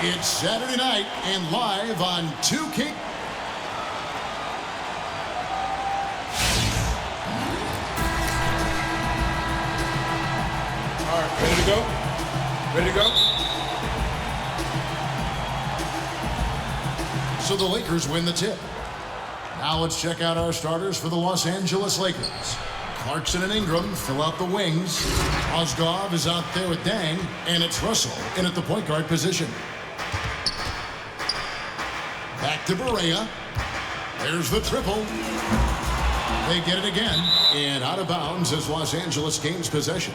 It's Saturday night and live on 2K. All right, ready to go? Ready to go? So the Lakers win the tip. Now let's check out our starters for the Los Angeles Lakers. Clarkson and Ingram fill out the wings. Mozgov is out there with Dang, and it's Russell in at the point guard position. Back to Barea. There's the triple. They get it again, and out of bounds as Los Angeles gains possession.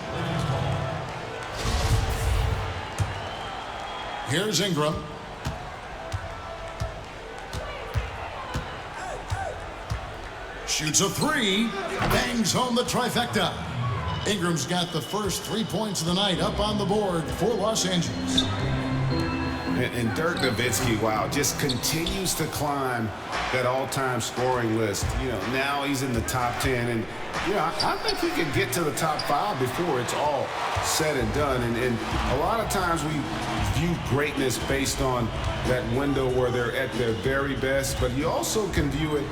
Here's Ingram. Shoots a three. Bangs home the trifecta. Ingram's got the first 3 points of the night up on the board for Los Angeles. And Dirk Nowitzki, wow, just continues to climb that all-time scoring list. You know, now he's in the top 10. And, you know, I think he could get to the top 5 before it's all said and done. And a lot of times we view greatness based on that window where they're at their very best. But you also can view it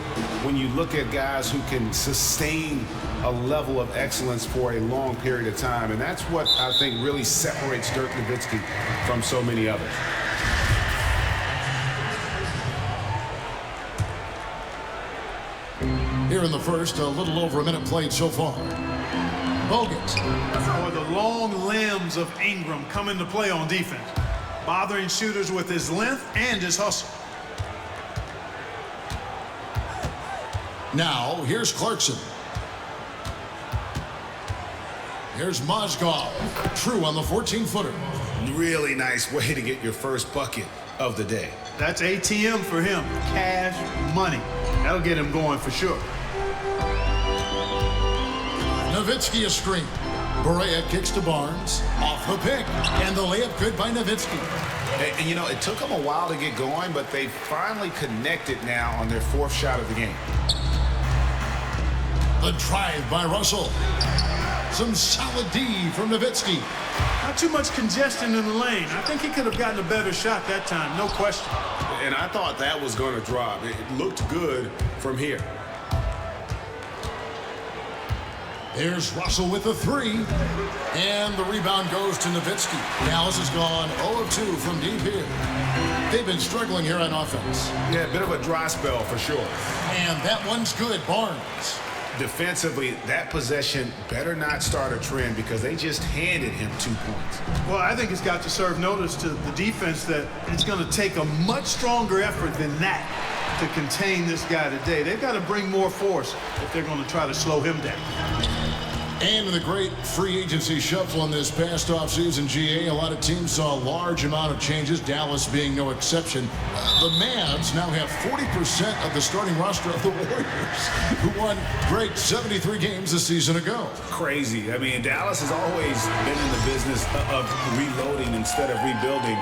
when you look at guys who can sustain a level of excellence for a long period of time. And that's what I think really separates Dirk Nowitzki from so many others. Here in the first, a little over a minute played so far. Bogut. Or the long limbs of Ingram come into play on defense, bothering shooters with his length and his hustle. Now, here's Clarkson. Here's Mozgov. True on the 14-footer. Really nice way to get your first bucket of the day. That's ATM for him. Cash money. That'll get him going for sure. Nowitzki a screen. Barea kicks to Barnes. Off the pick. And the layup good by Nowitzki. And, you know, it took them a while to get going, but they finally connected now on their 4th shot of the game. The drive by Russell. Some solid D from Nowitzki. Not too much congestion in the lane. I think he could have gotten a better shot that time, no question. And I thought that was going to drop. It looked good from here. There's Russell with the 3. And the rebound goes to Nowitzki. Dallas has gone 0 of 2 from deep here. They've been struggling here on offense. Yeah, a bit of a dry spell for sure. And that one's good, Barnes. Defensively, that possession better not start a trend because they just handed him 2 points. Well, I think it's got to serve notice to the defense that it's going to take a much stronger effort than that to contain this guy today. They've got to bring more force if they're going to try to slow him down. And in the great free agency shuffle in this past offseason, GA, a lot of teams saw a large amount of changes, Dallas being no exception. The Mavs now have 40% of the starting roster of the Warriors, who won great 73 games a season ago. Crazy. I mean, Dallas has always been in the business of reloading instead of rebuilding.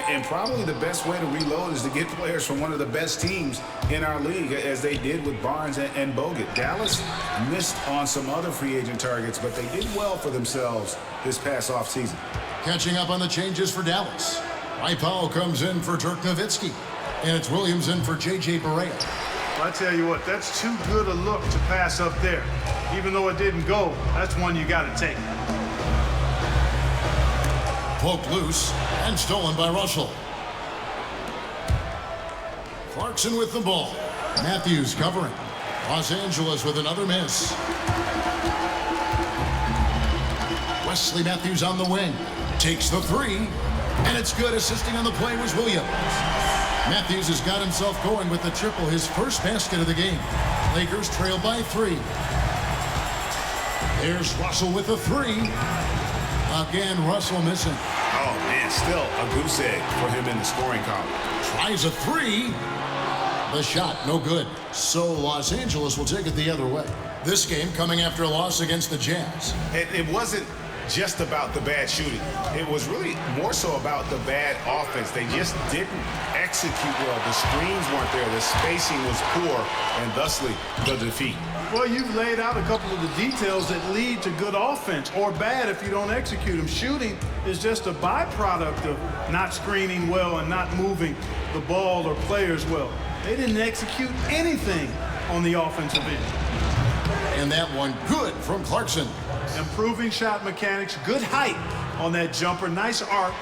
And probably the best way to reload is to get players from one of the best teams in our league, as they did with Barnes and Bogut. Dallas missed on some other free agent targets, but they did well for themselves this past offseason. Catching up on the changes for Dallas. Mike Powell comes in for Dirk Nowitzki, and it's Williams in for J.J. Barea. Well, I tell you what, that's too good a look to pass up there. Even though it didn't go, that's one you got to take. Poked loose and stolen by Russell. Clarkson with the ball. Matthews covering. Los Angeles with another miss. Wesley Matthews on the wing. Takes the 3. And it's good. Assisting on the play was Williams. Matthews has got himself going with the triple, his first basket of the game. Lakers trail by 3. There's Russell with the 3. Again, Russell missing. Oh, man, still a goose egg for him in the scoring column. Tries a 3. The shot, no good. So Los Angeles will take it the other way. This game coming after a loss against the Jazz. It wasn't just about the bad shooting. It was really more so about the bad offense. They just didn't execute well. The screens weren't there. The spacing was poor, and thusly the defeat. Well, you've laid out a couple of the details that lead to good offense, or bad if you don't execute them. Shooting is just a byproduct of not screening well and not moving the ball or players well. They didn't execute anything on the offensive end. And that one good from Clarkson. Improving shot mechanics, good height on that jumper, nice arc.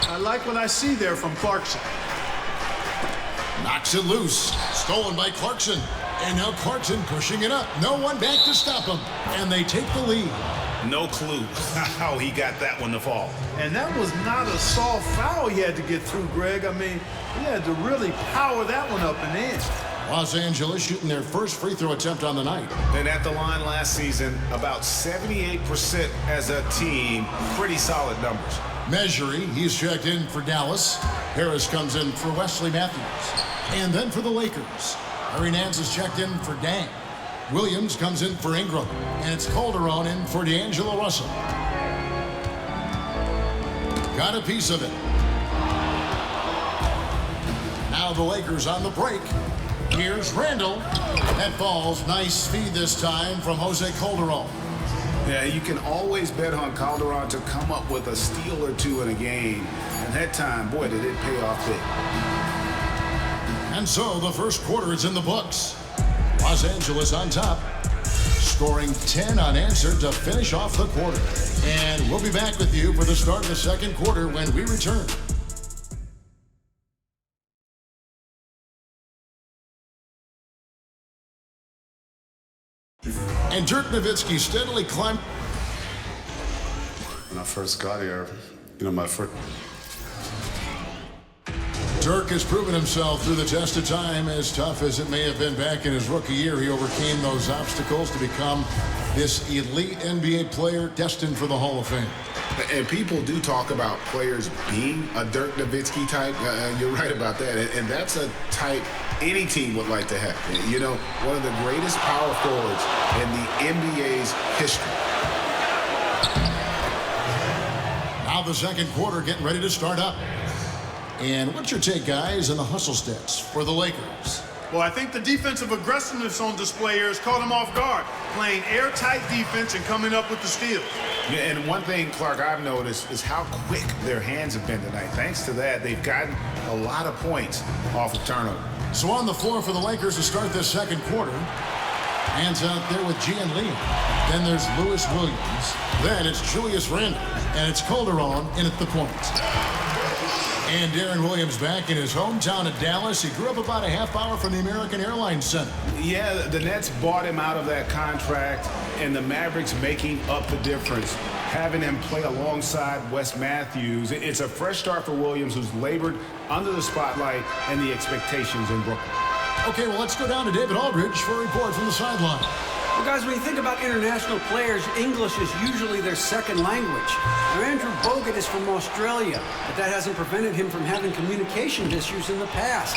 I like what I see there from Clarkson. Knocks it loose, stolen by Clarkson. And now Clarkson pushing it up. No one back to stop him. And they take the lead. No clue how he got that one to fall. And that was not a soft foul he had to get through, Greg. I mean, he had to really power that one up and in. Los Angeles shooting their first free throw attempt on the night. And at the line last season, about 78% as a team. Pretty solid numbers. Measuring, he's checked in for Dallas. Harris comes in for Wesley Matthews. And then for the Lakers, Larry Nance is checked in for Dang. Williams comes in for Ingram. And it's Calderon in for D'Angelo Russell. Got a piece of it. Now the Lakers on the break. Here's Randall. That falls. Nice feed this time from Jose Calderon. Yeah, you can always bet on Calderon to come up with a steal or two in a game. And that time, boy, did it pay off big. And so the first quarter is in the books. Los Angeles on top, scoring 10 unanswered to finish off the quarter. And we'll be back with you for the start of the second quarter when we return. And Dirk Nowitzki steadily climbed. When I first got here, my first... Dirk has proven himself through the test of time. As tough as it may have been back in his rookie year, he overcame those obstacles to become this elite NBA player destined for the Hall of Fame. And people do talk about players being a Dirk Nowitzki type. You're right about that. And that's a type any team would like to have. One of the greatest power forwards in the NBA's history. Now the second quarter getting ready to start up. And what's your take, guys, on the hustle stats for the Lakers? Well, I think the defensive aggressiveness on display here has caught them off guard, playing airtight defense and coming up with the steals. Yeah, and one thing, Clark, I've noticed is how quick their hands have been tonight. Thanks to that, they've gotten a lot of points off of turnover. So on the floor for the Lakers to start this second quarter, hands out there with Gian Lee. Then there's Lewis Williams. Then it's Julius Randle. And it's Calderon in at the point. And Darren Williams back in his hometown of Dallas. He grew up about a half hour from the American Airlines Center. Yeah, the Nets bought him out of that contract, and the Mavericks making up the difference, having him play alongside Wes Matthews. It's a fresh start for Williams, who's labored under the spotlight and the expectations in Brooklyn. Okay, well, let's go down to David Aldridge for a report from the sideline. Well, guys, when you think about international players, English is usually their second language. Now, Andrew Bogut is from Australia, but that hasn't prevented him from having communication issues in the past.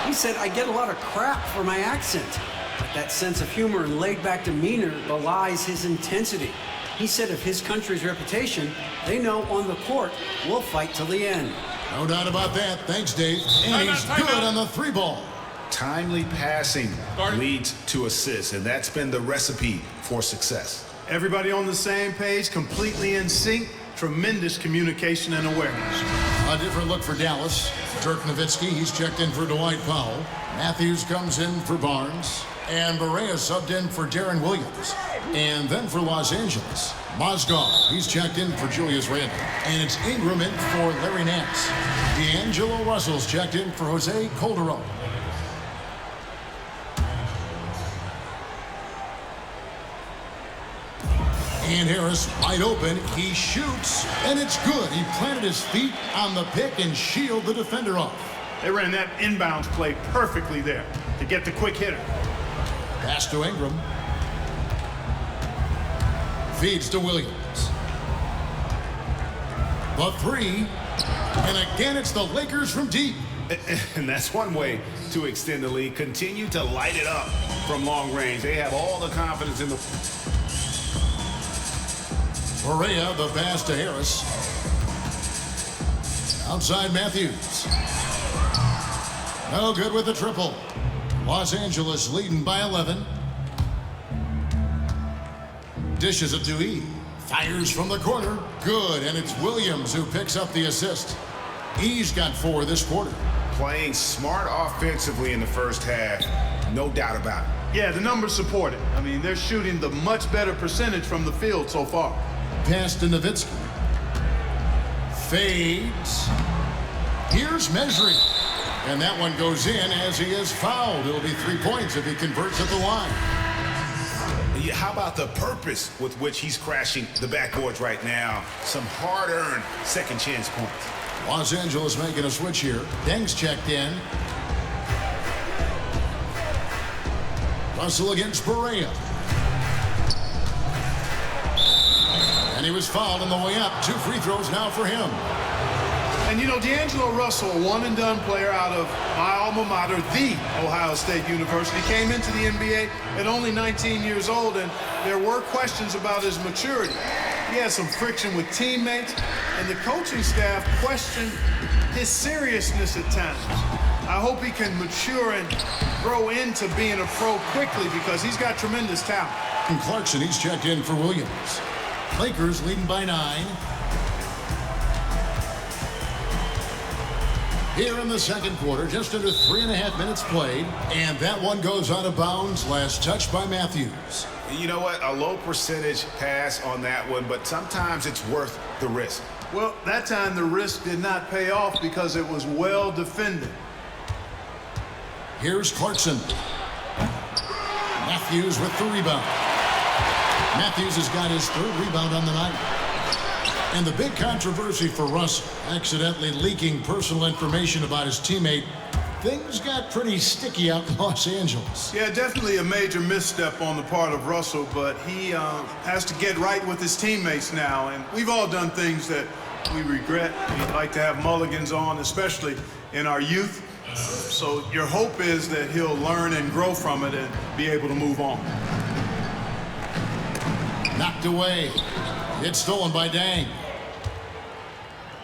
He said, "I get a lot of crap for my accent." But that sense of humor and laid-back demeanor belies his intensity. He said of his country's reputation, they know on the court, we'll fight till the end. No doubt about that. Thanks, Dave. And he's good on the three ball. Timely passing leads to assists, and that's been the recipe for success. Everybody on the same page, completely in sync, tremendous communication and awareness. A different look for Dallas. Dirk Nowitzki, he's checked in for Dwight Powell. Matthews comes in for Barnes. And Barea subbed in for Darren Williams. And then for Los Angeles, Mozgov, he's checked in for Julius Randle. And it's Ingram in for Larry Nance. D'Angelo Russell's checked in for Jose Calderon. And Harris wide open. He shoots, and it's good. He planted his feet on the pick and shielded the defender off. They ran that inbounds play perfectly there to get the quick hitter. Pass to Ingram. Feeds to Williams. The three. And again, it's the Lakers from deep. And that's one way to extend the lead. Continue to light it up from long range. They have all the confidence in the... Barea, the pass to Harris. Outside Matthews. No good with the triple. Los Angeles leading by 11. Dishes it to E. Fires from the corner. Good, and it's Williams who picks up the assist. E's got 4 this quarter. Playing smart offensively in the first half, no doubt about it. Yeah, the numbers support it. I mean, they're shooting the much better percentage from the field so far. Pass to Nowitzki. Fades. Here's measuring. And that one goes in as he is fouled. It'll be 3 points if he converts at the line. Yeah, how about the purpose with which he's crashing the backboards right now? Some hard-earned second chance points. Los Angeles making a switch here. Deng's checked in. Russell against Barea. And he was fouled on the way up. 2 free throws now for him. And you know, D'Angelo Russell, a one-and-done player out of my alma mater, the Ohio State University, came into the NBA at only 19 years old, and there were questions about his maturity. He had some friction with teammates, and the coaching staff questioned his seriousness at times. I hope he can mature and grow into being a pro quickly because he's got tremendous talent. And Clarkson, he's checked in for Williams. Lakers leading by 9. Here in the second quarter, just under 3.5 minutes played, and that one goes out of bounds. Last touch by Matthews. You know what? A low percentage pass on that one, but sometimes it's worth the risk. Well, that time the risk did not pay off because it was well defended. Here's Clarkson. Matthews with the rebound. Matthews has got his 3rd rebound on the night. And the big controversy for Russell, accidentally leaking personal information about his teammate. Things got pretty sticky out in Los Angeles. Yeah, definitely a major misstep on the part of Russell, but he has to get right with his teammates now. And we've all done things that we regret. We'd like to have mulligans on, especially in our youth. So your hope is that he'll learn and grow from it and be able to move on. Knocked away. It's stolen by Deng.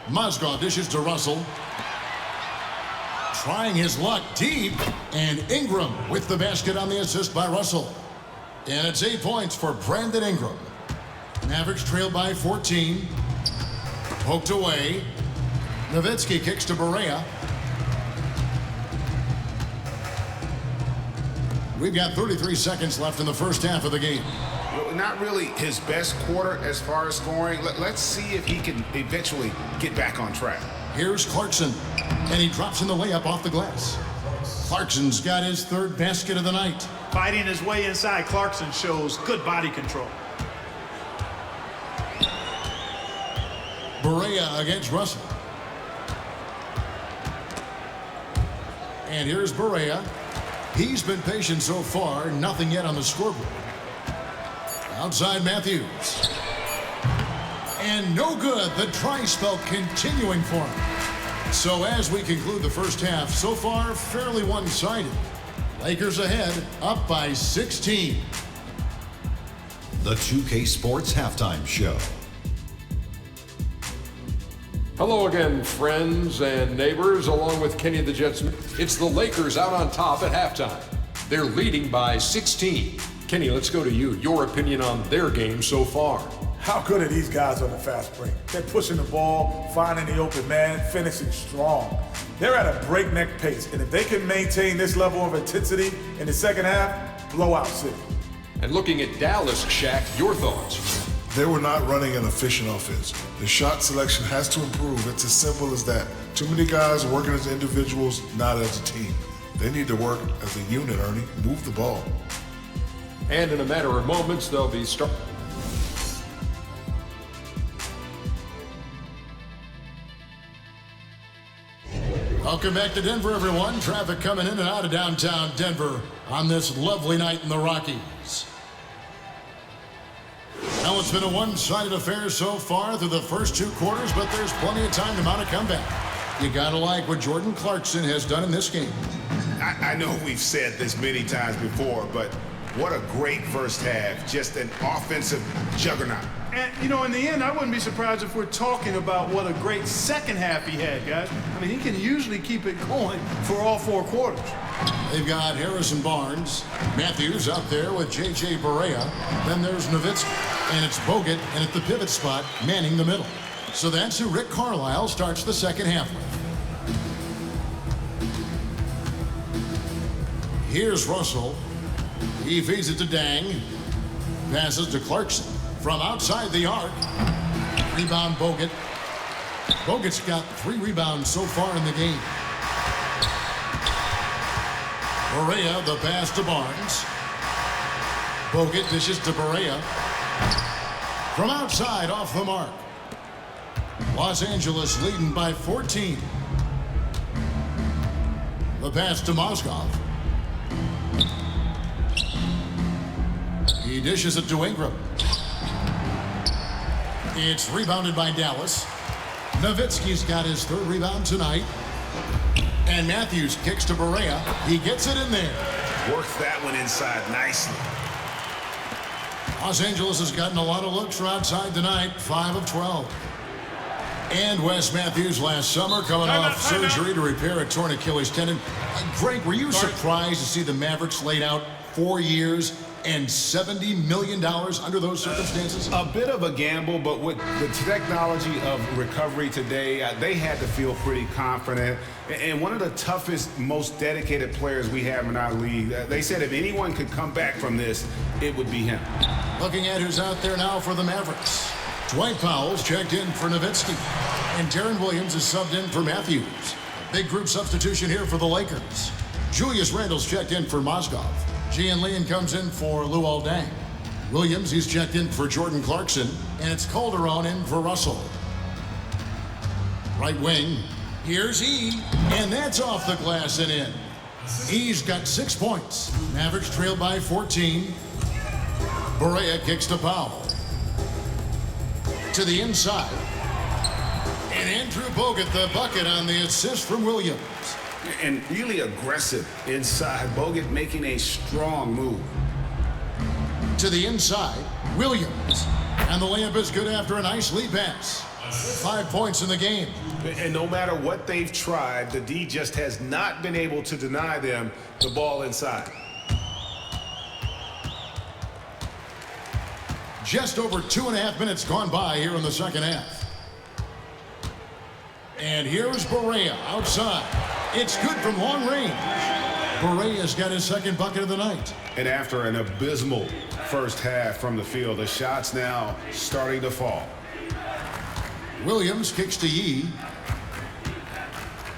Mozgov dishes to Russell. Trying his luck deep. And Ingram with the basket on the assist by Russell. And it's 8 points for Brandon Ingram. Mavericks trail by 14. Poked away. Nowitzki kicks to Barea. We've got 33 seconds left in the first half of the game. Not really his best quarter as far as scoring. Let's see if he can eventually get back on track. Here's Clarkson, and he drops in the layup off the glass. Clarkson's got his 3rd basket of the night. Fighting his way inside, Clarkson shows good body control. Barea against Russell. And here's Barea. He's been patient so far, nothing yet on the scoreboard. Outside Matthews. And no good. The try spell continuing for him. So as we conclude the first half, so far fairly one-sided. Lakers ahead, up by 16. The 2K Sports Halftime Show. Hello again, friends and neighbors, along with Kenny the Jetsman. It's the Lakers out on top at halftime. They're leading by 16. Kenny, let's go to you. Your opinion on their game so far. How good are these guys on the fast break? They're pushing the ball, finding the open man, finishing strong. They're at a breakneck pace, and if they can maintain this level of intensity in the second half, blowout city. And looking at Dallas, Shaq, your thoughts? They were not running an efficient offense. The shot selection has to improve. It's as simple as that. Too many guys working as individuals, not as a team. They need to work as a unit, Ernie. Move the ball. And in a matter of moments, they'll be Welcome back to Denver, everyone. Traffic coming in and out of downtown Denver on this lovely night in the Rockies. Now, it's been a one-sided affair so far through the first 2 quarters, but there's plenty of time to mount a comeback. You gotta like what Jordan Clarkson has done in this game. I know we've said this many times before, but what a great first half. Just an offensive juggernaut. And, you know, in the end, I wouldn't be surprised if we're talking about what a great second half he had, guys. I mean, he can usually keep it going for all 4 quarters. They've got Harrison Barnes. Matthews out there with J.J. Barea. Then there's Nowitzki. And it's Bogut, and at the pivot spot, manning the middle. So that's who Rick Carlisle starts the second half with. Here's Russell. He feeds it to Dang. Passes to Clarkson from outside the arc. Rebound Bogut. Bogut's got 3 rebounds so far in the game. Barea, the pass to Barnes. Bogut dishes to Barea. From outside, off the mark. Los Angeles leading by 14. The pass to Mozgov. He dishes it to Ingram. It's rebounded by Dallas. Nowitzki's got his 3rd rebound tonight. And Matthews kicks to Barea. He gets it in there. Works that one inside nicely. Los Angeles has gotten a lot of looks from outside tonight, 5 of 12. And Wes Matthews last summer coming off surgery to repair a torn Achilles tendon. Greg, were you surprised to see the Mavericks laid out 4 years and $70 million under those circumstances? A bit of a gamble, but with the technology of recovery today, they had to feel pretty confident. And one of the toughest, most dedicated players we have in our league, they said if anyone could come back from this, it would be him. Looking at who's out there now for the Mavericks. Dwight Powell's checked in for Nowitzki. And Darren Williams is subbed in for Matthews. A big group substitution here for the Lakers. Julius Randle's checked in for Mozgov. Gian Leon comes in for Luol Deng. Williams, he's checked in for Jordan Clarkson. And it's Calderon in for Russell. Right wing, here's E. And that's off the glass and in. E's got 6 points. Mavericks trail by 14. Barea kicks to Powell. To the inside. And Andrew Bogut, the bucket on the assist from Williams. And really aggressive inside. Bogut making a strong move. To the inside, Williams. And the layup is good after a nice lead pass. 5 points in the game. And no matter what they've tried, the D just has not been able to deny them the ball inside. Just over 2.5 minutes gone by here in the second half. And here's Barea outside. It's good from long range. Barea's got his 2nd bucket of the night. And after an abysmal first half from the field, the shots now starting to fall. Williams kicks to Yee.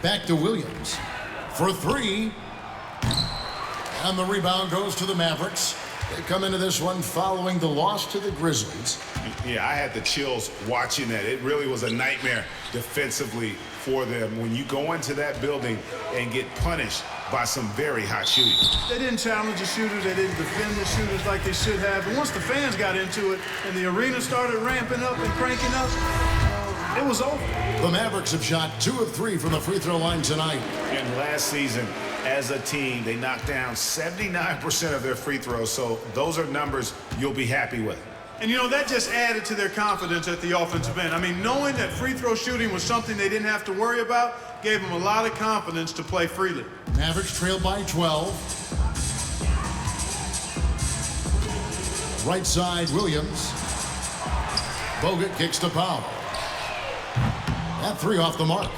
Back to Williams for 3. And the rebound goes to the Mavericks. They come into this one following the loss to the Grizzlies. Yeah, I had the chills watching that. It really was a nightmare defensively for them when you go into that building and get punished by some very hot shooting. They didn't challenge the shooters. They didn't defend the shooters like they should have. And once the fans got into it and the arena started ramping up and cranking up, it was over. The Mavericks have shot 2 of 3 from the free throw line tonight. And last season, as a team, they knocked down 79% of their free throws. So those are numbers you'll be happy with. And, you know, that just added to their confidence at the offensive end. I mean, knowing that free throw shooting was something they didn't have to worry about gave them a lot of confidence to play freely. Mavericks trail by 12. Right side, Williams. Bogut kicks to Powell. That 3 off the mark.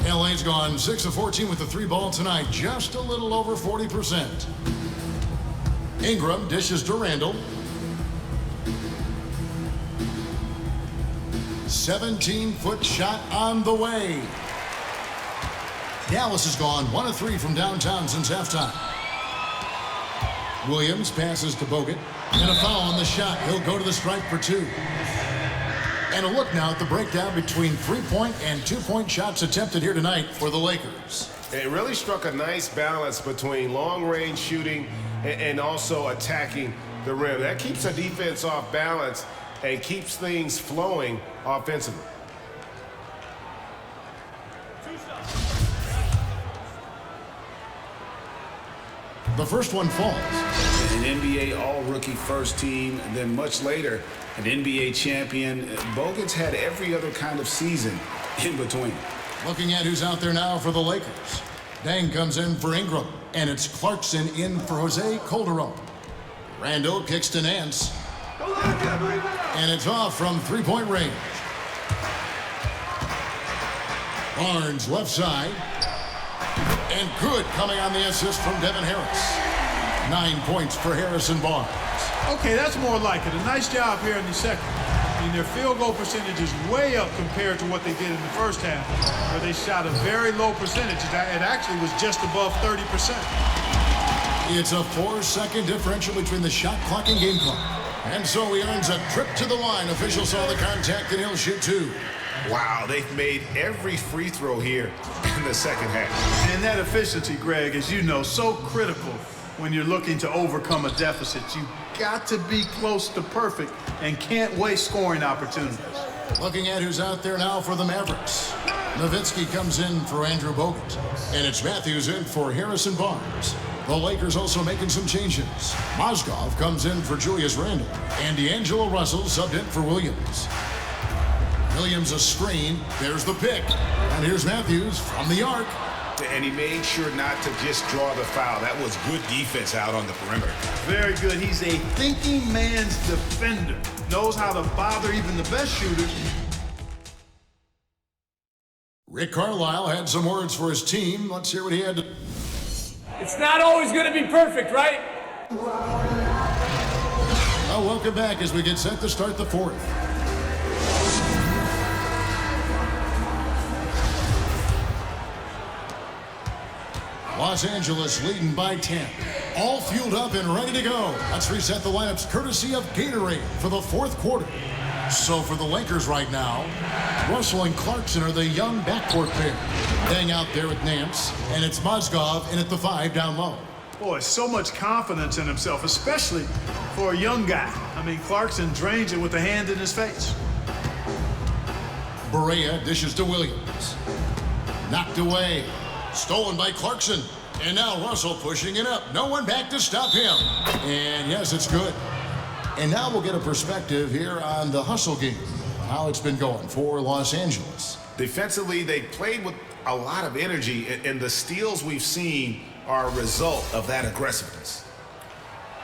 LA's gone 6 of 14 with the 3 ball tonight, just a little over 40%. Ingram dishes to Randle. 17-foot shot on the way. Dallas has gone 1 of 3 from downtown since halftime. Williams passes to Bogut. And a foul on the shot. He'll go to the stripe for 2. And a look now at the breakdown between 3-point and 2-point shots attempted here tonight for the Lakers. It really struck a nice balance between long-range shooting and also attacking the rim. That keeps the defense off balance and keeps things flowing offensively. The first one falls. An NBA all-rookie first team, and then much later, an NBA champion. Bogut's had every other kind of season in between. Looking at who's out there now for the Lakers. Dang comes in for Ingram, and it's Clarkson in for Jose Calderon. Randall kicks to Nance, and it's off from three-point range. Barnes left side, and good coming on the assist from Devin Harris. 9 points for Harrison Barnes. Okay, that's more like it. A nice job here in the second. I mean, their field goal percentage is way up compared to what they did in the first half, where they shot a very low percentage. It actually was just above 30%. It's a 4-second differential between the shot clock and game clock. And so he earns a trip to the line. Officials saw the contact, and he'll shoot 2. Wow, they've made every free throw here in the second half. And that efficiency, Greg, as you know, so critical when you're looking to overcome a deficit. You've got to be close to perfect and can't waste scoring opportunities. Looking at who's out there now for the Mavericks. Nowitzki comes in for Andrew Bogut, and it's Matthews in for Harrison Barnes. The Lakers also making some changes. Mozgov comes in for Julius Randle, and D'Angelo Russell subbed in for Williams. Williams a screen, there's the pick, and here's Matthews from the arc. And he made sure not to just draw the foul. That was good defense out on the perimeter. Very good. He's a thinking man's defender. Knows how to bother even the best shooters. Rick Carlisle had some words for his team. Let's hear what he had to... It's not always going to be perfect, right? Well, welcome back as we get set to start the fourth. Los Angeles leading by 10. All fueled up and ready to go. Let's reset the lineups courtesy of Gatorade for the fourth quarter. So for the Lakers right now, Russell and Clarkson are the young backcourt pair. Dang out there with Nance, and it's Mozgov in at the 5 down low. Boy, so much confidence in himself, especially for a young guy. I mean, Clarkson drains it with a hand in his face. Barea dishes to Williams. Knocked away. Stolen by Clarkson. And now Russell pushing it up. No one back to stop him. And yes, it's good. And now we'll get a perspective here on the hustle game. How it's been going for Los Angeles. Defensively, they played with a lot of energy, and the steals we've seen are a result of that aggressiveness.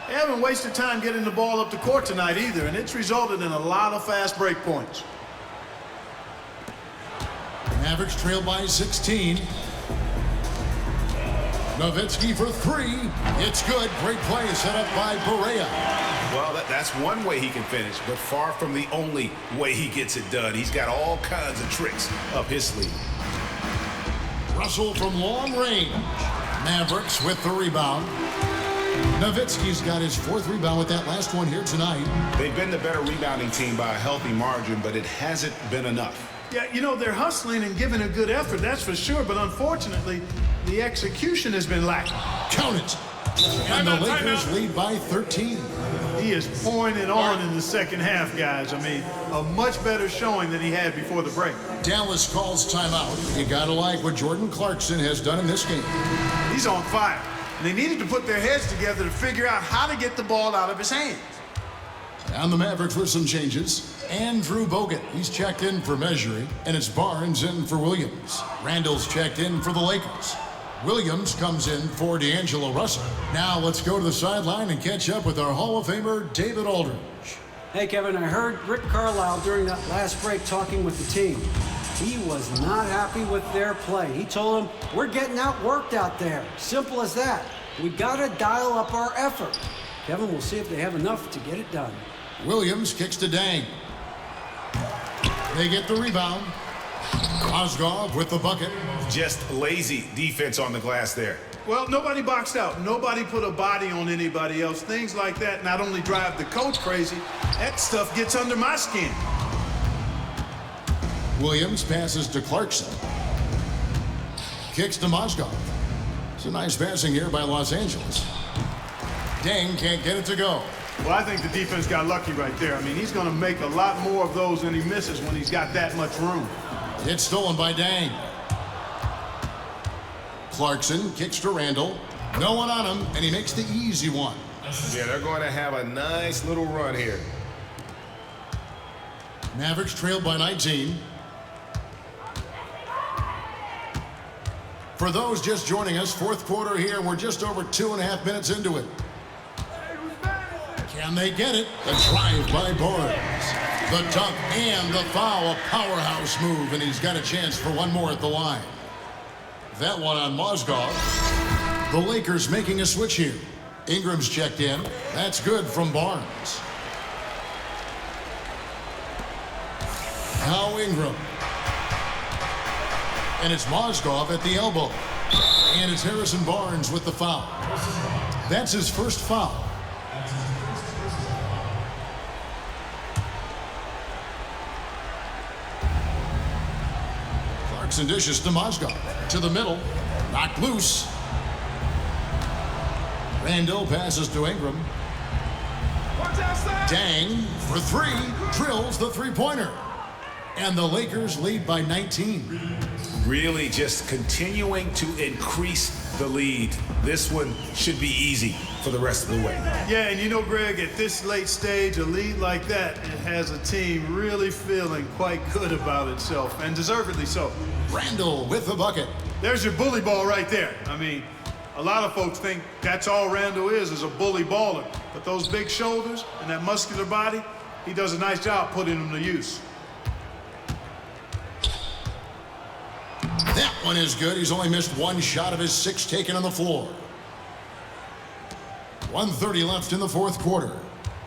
They haven't wasted time getting the ball up the court tonight either, and it's resulted in a lot of fast break points. Mavericks trail by 16. Nowitzki for 3. It's good. Great play set up by Barea. Well, that's one way he can finish, but far from the only way he gets it done. He's got all kinds of tricks up his sleeve. Russell from long range. Mavericks with the rebound. Nowitzki's got his 4th rebound with that last one here tonight. They've been the better rebounding team by a healthy margin, but it hasn't been enough. Yeah, you know, they're hustling and giving a good effort, that's for sure, but unfortunately, the execution has been lacking. Count it. And the Lakers lead by 13. He is pouring it on in the second half, guys. I mean, a much better showing than he had before the break. Dallas calls timeout. You gotta like what Jordan Clarkson has done in this game. He's on fire. And they needed to put their heads together to figure out how to get the ball out of his hands. And the Mavericks with some changes. Andrew Bogut, he's checked in for Measuring, and it's Barnes in for Williams. Randall's checked in for the Lakers. Williams comes in for D'Angelo Russell. Now let's go to the sideline and catch up with our Hall of Famer, David Aldridge. Hey, Kevin, I heard Rick Carlisle during that last break talking with the team. He was not happy with their play. He told them, we're getting outworked out there. Simple as that. We got to dial up our effort. Kevin, we'll see if they have enough to get it done. Williams kicks to Dang. They get the rebound. Mozgov with the bucket. Just lazy defense on the glass there. Well, nobody boxed out. Nobody put a body on anybody else. Things like that not only drive the coach crazy, that stuff gets under my skin. Williams passes to Clarkson. Kicks to Mozgov. It's a nice passing here by Los Angeles. Dang can't get it to go. Well, I think the defense got lucky right there. I mean, he's going to make a lot more of those than he misses when he's got that much room. It's stolen by Dang. Clarkson kicks to Randall. No one on him, and he makes the easy one. Yeah, they're going to have a nice little run here. Mavericks trailed by 19. For those just joining us, fourth quarter here, we're just over 2.5 minutes into it. Can they get it? The drive by Barnes. The dunk and the foul, a powerhouse move, and he's got a chance for one more at the line. That one on Mozgov. The Lakers making a switch here. Ingram's checked in. That's good from Barnes. Now Ingram. And it's Mozgov at the elbow. And it's Harrison Barnes with the foul. That's his first foul. Clarkson dishes to Mozgov. To the middle. Knocked loose. Randall passes to Ingram. Dang for three. Drills the three-pointer. And the Lakers lead by 19. Really just continuing to increase the lead. This one should be easy for the rest of the way. Yeah, and you know, Greg, at this late stage, a lead like that, it has a team really feeling quite good about itself, and deservedly so. Randall with the bucket. There's your bully ball right there. I mean, a lot of folks think that's all Randall is a bully baller. But those big shoulders and that muscular body, he does a nice job putting them to use. That one is good. He's only missed one shot of his 6 taken on the floor. 1:30 left in the fourth quarter.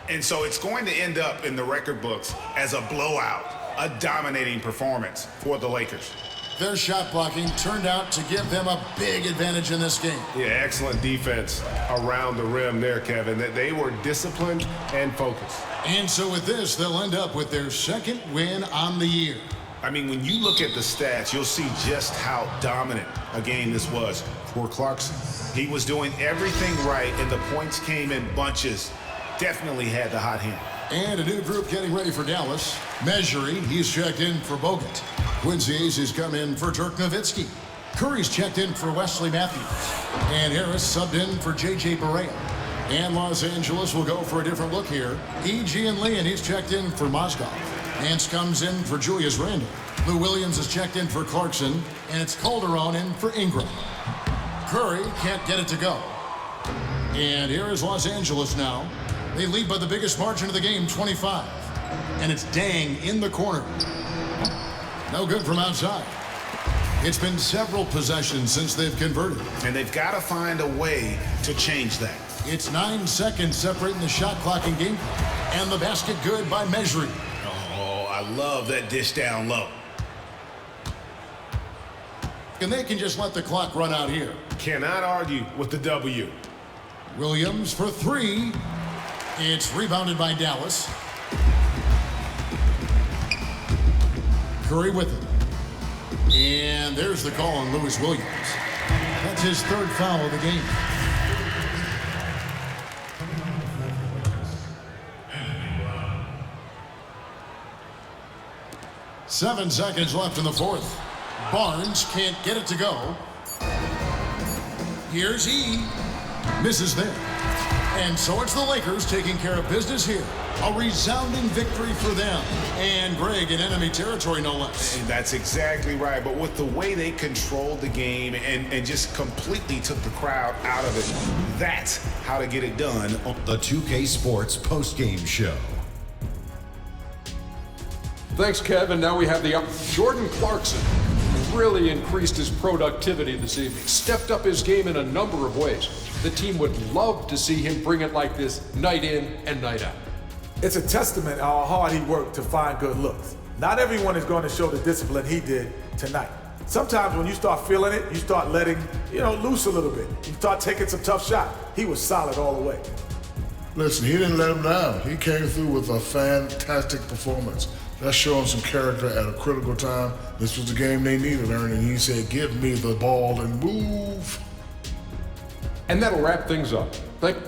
And so it's going to end up in the record books as a blowout, a dominating performance for the Lakers. Their shot blocking turned out to give them a big advantage in this game. Yeah, excellent defense around the rim there, Kevin. They were disciplined and focused. And so with this, they'll end up with their second win on the year. I mean, when you look at the stats, you'll see just how dominant a game this was for Clarkson. He was doing everything right, and the points came in bunches. Definitely had the hot hand. And a new group getting ready for Dallas. Measuring, he's checked in for Bogut. Quincy Hayes has come in for Dirk Nowitzki. Curry's checked in for Wesley Matthews. And Harris subbed in for J.J. Barea. And Los Angeles will go for a different look here. E.G. and Lee, and he's checked in for Mozgov. Nance comes in for Julius Randle. Lou Williams is checked in for Clarkson. And it's Calderon in for Ingram. Curry can't get it to go. And here is Los Angeles now. They lead by the biggest margin of the game, 25. And it's Dang in the corner. No good from outside. It's been several possessions since they've converted. And they've got to find a way to change that. It's 9 seconds separating the shot clock and game. And the basket good by Measuring. Oh, I love that dish down low. And they can just let the clock run out here. Cannot argue with the W. Williams for 3. It's rebounded by Dallas. Curry with it. And there's the call on Lewis Williams. That's his third foul of the game. Seven seconds left in the fourth. Barnes can't get it to go. Here's E. Misses there. And so it's the Lakers taking care of business here. A resounding victory for them. And Greg in enemy territory, no less. And that's exactly right. But with the way they controlled the game and just completely took the crowd out of it, that's how to get it done. The 2K Sports postgame show. Thanks, Kev. And now we have the Jordan Clarkson really increased his productivity this evening, stepped up his game in a number of ways. The team would love to see him bring it like this night in and night out. It's a testament how hard he worked to find good looks. Not everyone is going to show the discipline he did tonight. Sometimes when you start feeling it, you start letting, loose a little bit. You start taking some tough shots. He was solid all the way. Listen, he didn't let him down. He came through with a fantastic performance. That's showing some character at a critical time. This was the game they needed, Ernie, and he said, give me the ball and move. And that'll wrap things up. Thank